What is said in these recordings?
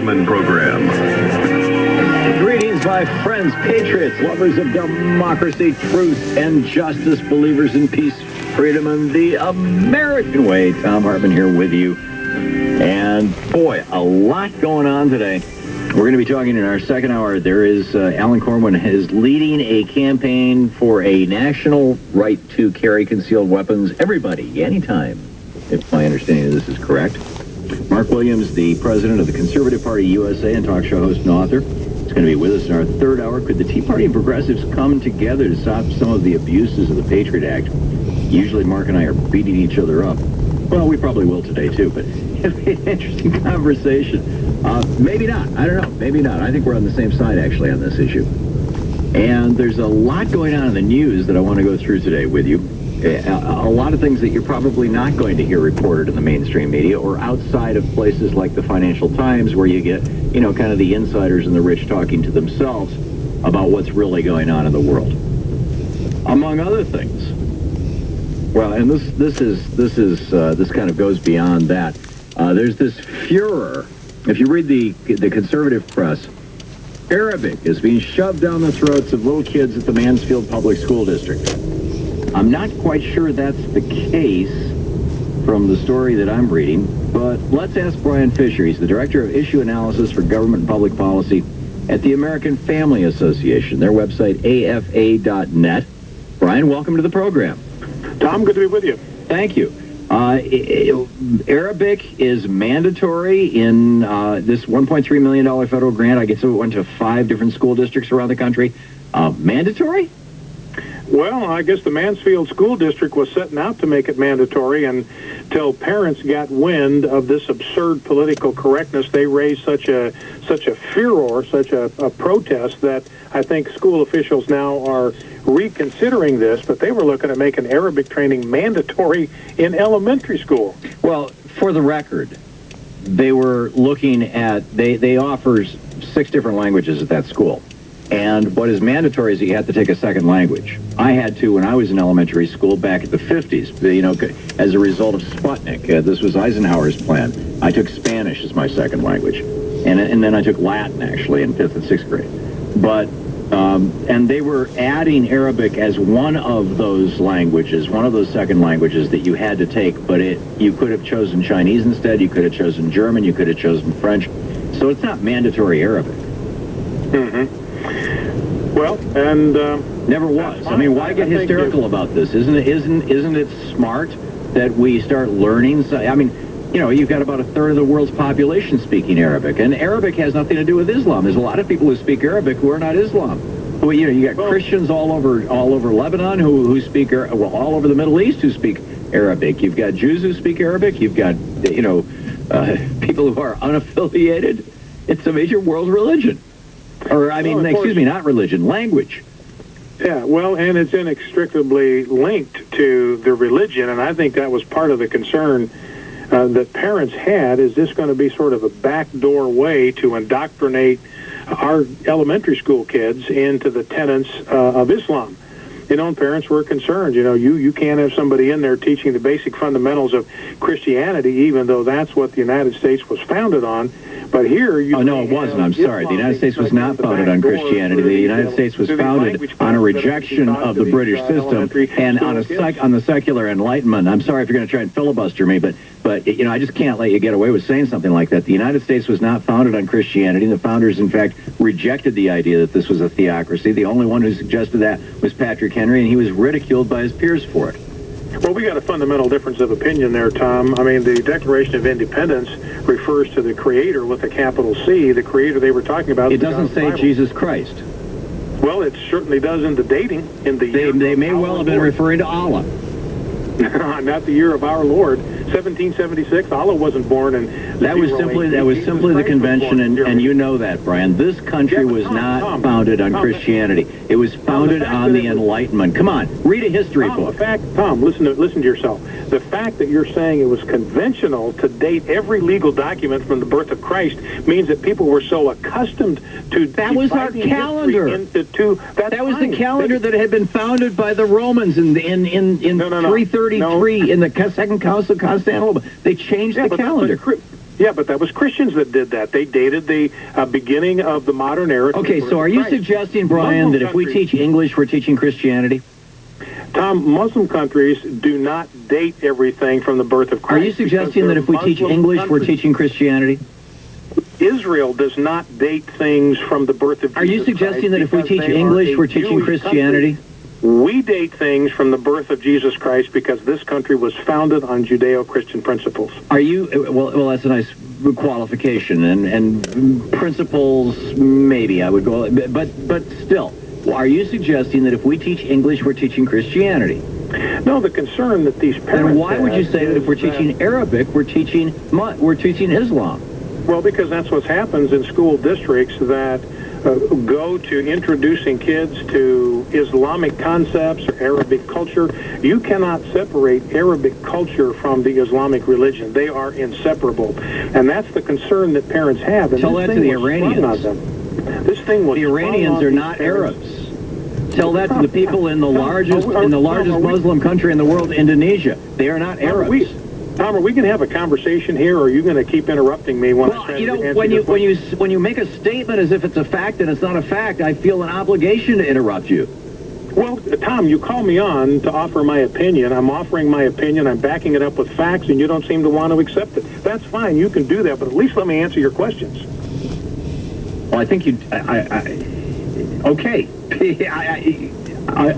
Hartmann program. Greetings, my friends, patriots, lovers of democracy, truth, and justice, believers in peace, freedom, and the American way. Thom Hartmann here with you. And boy, a lot going on today. We're going to be talking in our second hour. There is Alan Corwin is leading a campaign for a national right to carry concealed weapons. Everybody, anytime, if my understanding of this is correct. Mark Williams, the president of the Conservative Party USA and talk show host and author, is going to be with us in our third hour. Could the Tea Party and progressives come together to stop some of the abuses of the Patriot Act? Usually Mark and I are beating each other up. Well, we probably will today, too, but it'll be an interesting conversation. Maybe not. I don't know. Maybe not. I think we're on the same side, actually, on this issue. And there's a lot going on in the news that I want to go through today with you. A lot of things that you're probably not going to hear reported in the mainstream media or outside of places like the Financial Times, where you get, you know, kind of the insiders and the rich talking to themselves about what's really going on in the world. Among other things. Well, and this kind of goes beyond that. There's this furor. If you read the conservative press, Arabic is being shoved down the throats of little kids at the Mansfield Public School District. I'm not quite sure that's the case from the story that I'm reading, but let's ask BRYAN Fischer. He's the Director of Issue Analysis for Government and Public Policy at the American Family Association, their website, afa.net. BRYAN, welcome to the program. Tom, good to be with you. Thank you. Arabic is mandatory in this $1.3 million federal grant. I guess it went to 5 different school districts around the country. Mandatory? Well, I guess the Mansfield School District was setting out to make it mandatory, and until parents got wind of this absurd political correctness, they raised such a furor, such a protest, that I think school officials now are reconsidering this, but they were looking at making Arabic training mandatory in elementary school. Well, for the record, they were looking at, they offer 6 different languages at that school. And what is mandatory is that you have to take a second language. I had to when I was in elementary school back in the 50s, you know, as a result of Sputnik. This was Eisenhower's plan. I took Spanish as my second language. And then I took Latin, actually, in 5th and 6th grade. But, and they were adding Arabic as one of those languages, one of those second languages that you had to take. But you could have chosen Chinese instead. You could have chosen German. You could have chosen French. So it's not mandatory Arabic. Mm-hmm. Well, and never was. I mean, why get hysterical about this? Isn't it smart that we start learning? I mean, you know, you've got about a third of the world's population speaking Arabic, and Arabic has nothing to do with Islam. There's a lot of people who speak Arabic who are not Islam. Well, you know, you got Christians all over Lebanon who speak, well, all over the Middle East who speak Arabic. You've got Jews who speak Arabic. You've got, you know, people who are unaffiliated. It's a major world religion. Or, I mean, excuse me, not religion, language. Yeah, well, and it's inextricably linked to the religion, and I think that was part of the concern that parents had. Is this going to be sort of a backdoor way to indoctrinate our elementary school kids into the tenets of Islam? You know, and parents were concerned. You know, you can't have somebody in there teaching the basic fundamentals of Christianity, even though that's what the United States was founded on. But here you... Oh, no, it wasn't. I'm sorry. The United States was not founded on Christianity. The United States was founded on a rejection of the British system and on the secular Enlightenment. I'm sorry if you're going to try and filibuster me, but you know, I just can't let you get away with saying something like that. The United States was not founded on Christianity. The founders, in fact, rejected the idea that this was a theocracy. The only one who suggested that was Patrick Henry, and he was ridiculed by his peers for it. Well, we got a fundamental difference of opinion there, Tom. I mean, the Declaration of Independence refers to the Creator with a capital C. The Creator they were talking about. It doesn't say Jesus Christ. Well, it certainly does in the dating. They may well have been referring to Allah. Not the year of our Lord. 1776, Allah wasn't born, and that was simply the convention, and you know that, BRYAN. This country was not founded on Christianity. It was founded on the Enlightenment. Come on, read a history book. Tom, listen to yourself. The fact that you're saying it was conventional to date every legal document from the birth of Christ means that people were so accustomed to that was our calendar. That was the calendar that had been founded by the Romans in 333 in the Second Council of Constantinople. They changed the calendar. Yeah, but that was Christians that did that. They dated the beginning of the modern era. Okay, so are you suggesting, Brian, that if we teach English, we're teaching Christianity? Tom, Muslim countries do not date everything from the birth of Christ. Are you suggesting that if we teach English, we're teaching Christianity? Israel does not date things from the birth of Jesus Christ. Are you suggesting that if we teach English, we're teaching Christianity? We date things from the birth of Jesus Christ because this country was founded on Judeo-Christian principles. Are you, well, that's a nice qualification, and principles, maybe I would go, but still, are you suggesting that if we teach English, we're teaching Christianity? No, the concern that these parents Then why would you say that if we're teaching Arabic, we're teaching Islam? Well, because that's what happens in school districts that go to introducing kids to Islamic concepts or Arabic culture. You cannot separate Arabic culture from the Islamic religion. They are inseparable. And that's the concern that parents have. And tell that to the Iranians. This thing was the Iranians are not Arabs. Tell that to the people in the largest Muslim country in the world, Indonesia. They are not Arabs. Tom, are we going to have a conversation here, or are you going to keep interrupting me when I try to answer when you make a statement as if it's a fact and it's not a fact, I feel an obligation to interrupt you. Well, Tom, you call me on to offer my opinion. I'm offering my opinion. I'm backing it up with facts, and you don't seem to want to accept it. That's fine. You can do that, but at least let me answer your questions. Well, I think you... okay.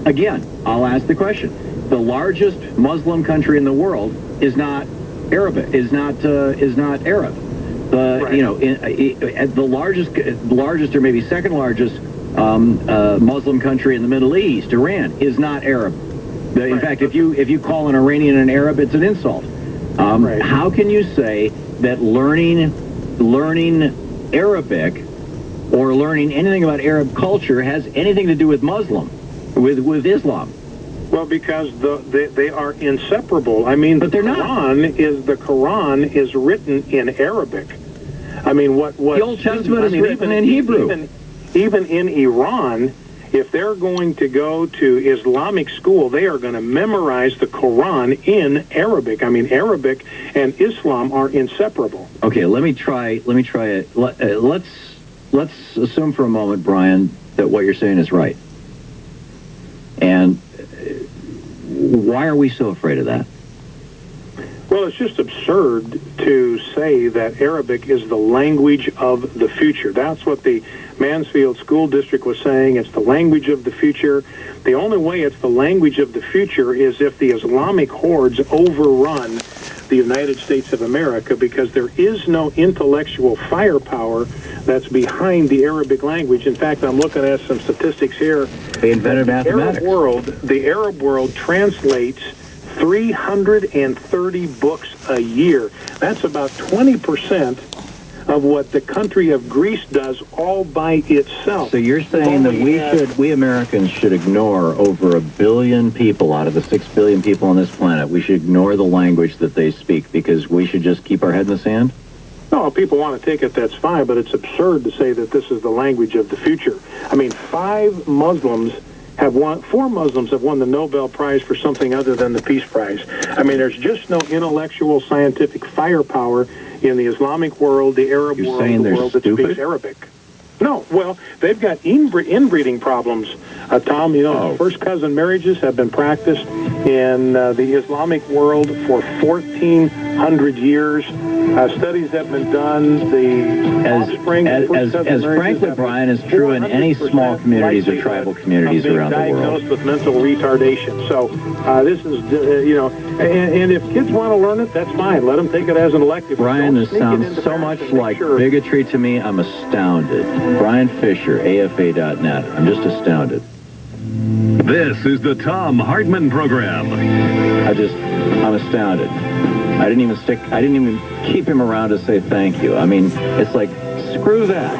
Again, I'll ask the question. The largest Muslim country in the world is not Arab. Is not Arab. The largest or maybe second largest Muslim country in the Middle East, Iran, is not Arab. In fact, if you call an Iranian an Arab, it's an insult. How can you say that learning Arabic or learning anything about Arab culture has anything to do with with Islam? Well, because they are inseparable. I mean, but the Quran is written in Arabic. I mean, what the Old Testament is written in Hebrew. Even in Iran, if they're going to go to Islamic school, they are going to memorize the Quran in Arabic. I mean, Arabic and Islam are inseparable. Okay, let me try it. Let's assume for a moment, Brian, that what you're saying is right. And why are we so afraid of that? Well, it's just absurd to say that Arabic is the language of the future. That's what the Mansfield School District was saying. It's the language of the future. The only way it's the language of the future is if the Islamic hordes overrun the United States of America, because there is no intellectual firepower that's behind the Arabic language. In fact, I'm looking at some statistics here. They invented mathematics. The Arab world translates 330 books a year. That's about 20% of what the country of Greece does all by itself. So you're saying that we Americans should ignore over 1 billion people out of the 6 billion people on this planet. We should ignore the language that they speak because we should just keep our head in the sand? No, if people want to take it, that's fine, but it's absurd to say that this is the language of the future. I mean, 4 Muslims have won the Nobel Prize for something other than the Peace Prize. I mean, there's just no intellectual, scientific firepower in the Islamic world, the Arab world, the world that speaks Arabic. No, well, they've got inbreeding problems, Tom. You know, first cousin marriages have been practiced in the Islamic world for 1,400 years. Studies have been done. The offspring of first cousin marriages, frankly, Brian, is true in any small communities or tribal communities around the world. Diagnosed with mental retardation. So this is, and if kids want to learn it, that's fine. Let them take it as an elective. Brian, this sounds so much like bigotry to me. I'm astounded. Brian Fischer, AFA.net. I'm just astounded. This is the Thom Hartmann Program. I'm astounded. I didn't even keep him around to say thank you. I mean, it's like, screw that.